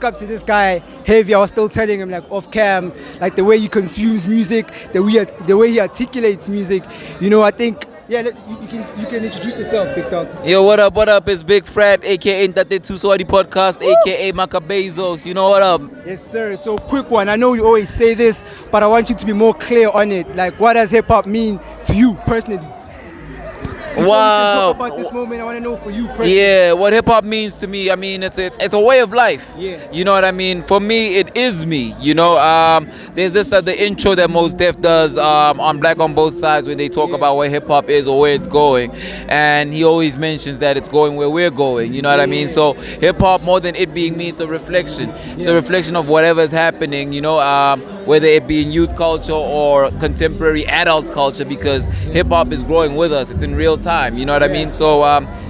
up to this guy heavy. I was still telling him like off cam, like the way he consumes music, the way he articulates music. You know, I think. Yeah, you can introduce yourself, Big Dog. Yo, what up? What up? It's Big Frat, aka Ntate Thuso, the podcast, aka Macabezos. You know what up? Yes, sir. So, quick one. I know you always say this, but I want you to be more clear on it. Like, what does hip hop mean to you personally? Before we can talk about this moment, I want to know for you personally. Yeah, what hip hop means to me, I mean, it's a way of life. Yeah. You know what I mean? For me, it is me. You know, there's this the intro that Mos Def does on Black on Both Sides, where they talk about where hip hop is or where it's going, and he always mentions that it's going where we're going. You know what I mean? So hip hop, more than it being me, it's a reflection. It's a reflection of whatever is happening. You know, whether it be in youth culture or contemporary adult culture, because hip hop is growing with us. It's in real time. You know what I mean? So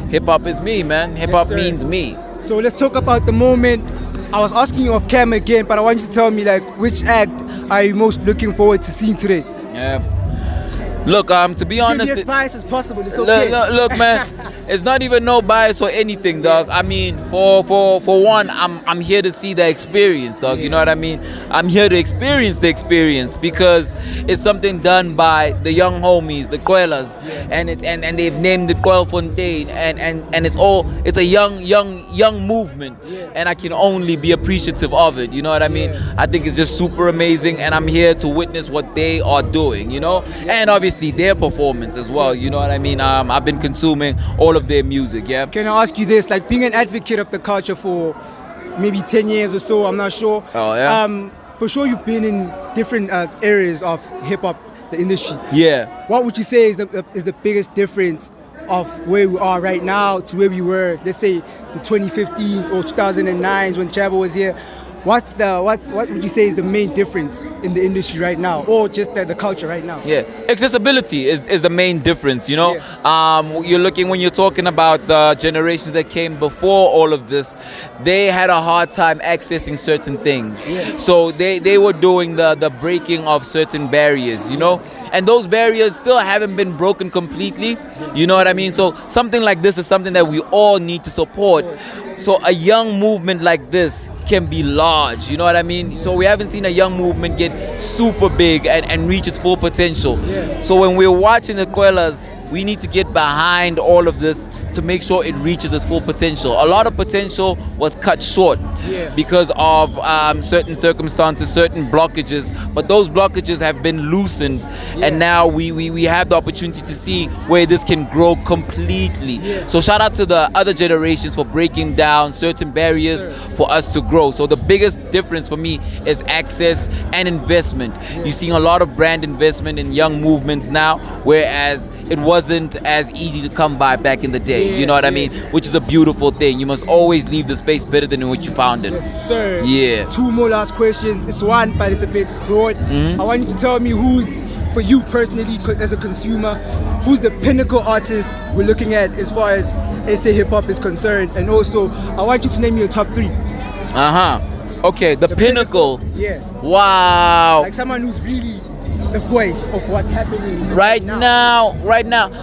hip hop is me, man. Hip hop means me. So let's talk about the moment. I was asking you off camera again, but I want you to tell me like which act are you most looking forward to seeing today? Yeah. Look, to be honest, be as biased as possible. It's okay. Look, man, it's not even no bias or anything, dog. I mean, for one, I'm here to see the experience, dog. You know what I mean? I'm here to experience the experience because it's something done by the young homies, the Qwellers, and they've named it Qwelfontein, and it's a young movement, and I can only be appreciative of it. You know what I mean? I think it's just super amazing, and I'm here to witness what they are doing. You know, and obviously their performance as well. You know what I mean? I've been consuming all of their music. Yeah. Can I ask you this? Like being an advocate of the culture for maybe 10 years or so, I'm not sure. Oh yeah. For sure, you've been in different areas of hip hop, the industry. Yeah. What would you say is the biggest difference of where we are right now to where we were, let's say, the 2015s or 2009s when Chabo was here? What would you say is the main difference in the industry right now, or just the culture right now? Yeah, accessibility is the main difference. You know, you're looking when you're talking about the generations that came before all of this, they had a hard time accessing certain things. Yeah. So they were doing the breaking of certain barriers. You know, and those barriers still haven't been broken completely. You know what I mean? So something like this is something that we all need to support. So a young movement like this can be large, you know what I mean? So we haven't seen a young movement get super big and reach its full potential. Yeah. So when we're watching the Qwellers, we need to get behind all of this to make sure it reaches its full potential. A lot of potential was cut short because of certain circumstances, certain blockages, but those blockages have been loosened, and now we have the opportunity to see where this can grow completely. So shout out to the other generations for breaking down certain barriers for us to grow. So the biggest difference for me is access and investment. You're seeing a lot of brand investment in young movements now, whereas it wasn't as easy to come by back in the day. You know what I mean? Which is a beautiful thing. You must always leave the space better than what you found it. Yes, sir. Yeah. Two more last questions. It's one, but it's a bit broad. I want you to tell me who's, for you personally, as a consumer, who's the pinnacle artist we're looking at as far as SA hip hop is concerned, and also I want you to name me your top three. Okay, the pinnacle. Yeah. Wow. Like someone who's really the voice of what's happening right now.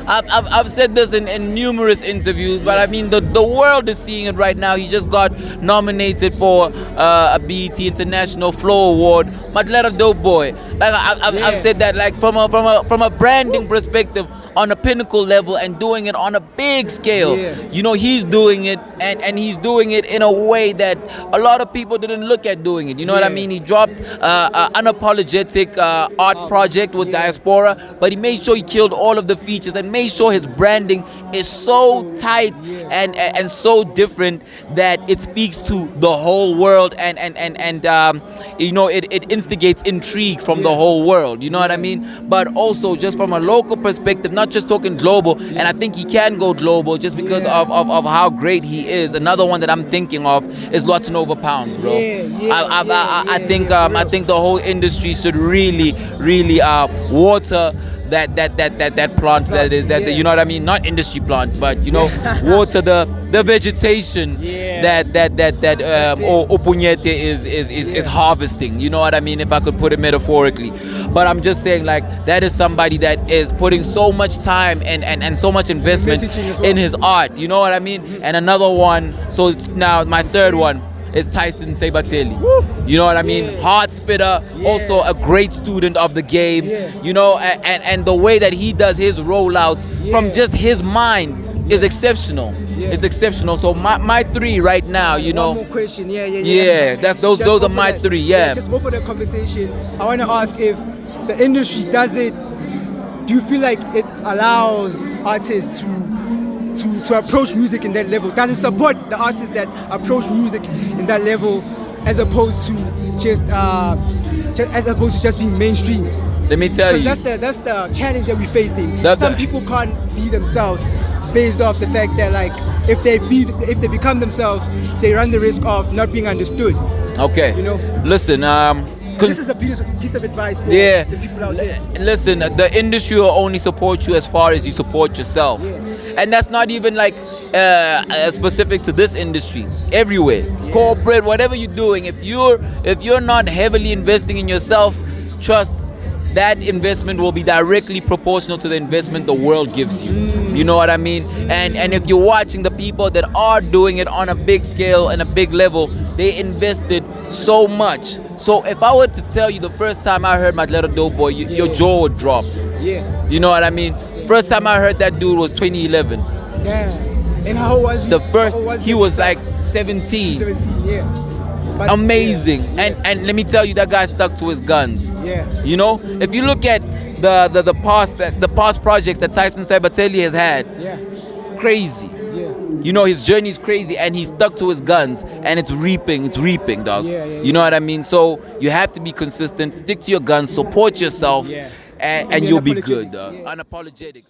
I've said this in numerous interviews, but I mean the world is seeing it right now. He just got nominated for a BET International Flow Award. Matlera Dope Boy. Like I've said that, like from a branding perspective, on a pinnacle level and doing it on a big scale. You know, he's doing it and he's doing it in a way that a lot of people didn't look at doing it. You know what I mean? He dropped an unapologetic art project with Diaspora, but he made sure he killed all of the features and made sure his branding is so tight and so different that it speaks to the whole world and you know, it instigates intrigue from the whole world. You know what I mean? But also just from a local perspective, not just talking global, and I think he can go global just because of how great he is. Another one that I'm thinking of is Lotinova Pounds, bro. I think the whole industry should really water that plant that is you know what I mean, not industry plant, but you know, water the vegetation that Opunyete is harvesting. You know what I mean, if I could put it metaphorically. But I'm just saying, like, that is somebody that is putting so much time and so much investment in his art. You know what I mean? And another one, so now my third one, is Tyson Sabatelli. You know what I mean? Hard spitter, also a great student of the game. You know, and the way that he does his rollouts from just his mind is exceptional. It's exceptional. So my three right now, you know. One more question. That's those are my three. Just go for the conversation. I want to ask if the industry does it. Do you feel like it allows artists to approach music in that level? Does it support the artists that approach music in that level, as opposed to just being mainstream? Let me tell you, that's the challenge that we're facing. Some people can't be themselves based off the fact that, like, if they become themselves, they run the risk of not being understood. Okay. You know. Listen. This is a piece of advice for the people out there. Listen, the industry will only support you as far as you support yourself. And that's not even like specific to this industry. Everywhere, corporate, whatever you're doing, if you're not heavily investing in yourself, trust that investment will be directly proportional to the investment the world gives you. You know what I mean? And if you're watching the people that are doing it on a big scale and a big level, they invested so much. So if I were to tell you the first time I heard Madlera Doughboy, your jaw would drop. You know what I mean? First time I heard that dude was 2011. Damn. And how old was he? He was like 17. 17, But, amazing. And let me tell you, that guy stuck to his guns. You know, if you look at the past projects that Tyson Sabatelli has had, crazy. You know, his journey is crazy, and he stuck to his guns, and it's reaping, dog. You know what I mean? So you have to be consistent, stick to your guns, support yourself, and you'll be good, dog. Unapologetic.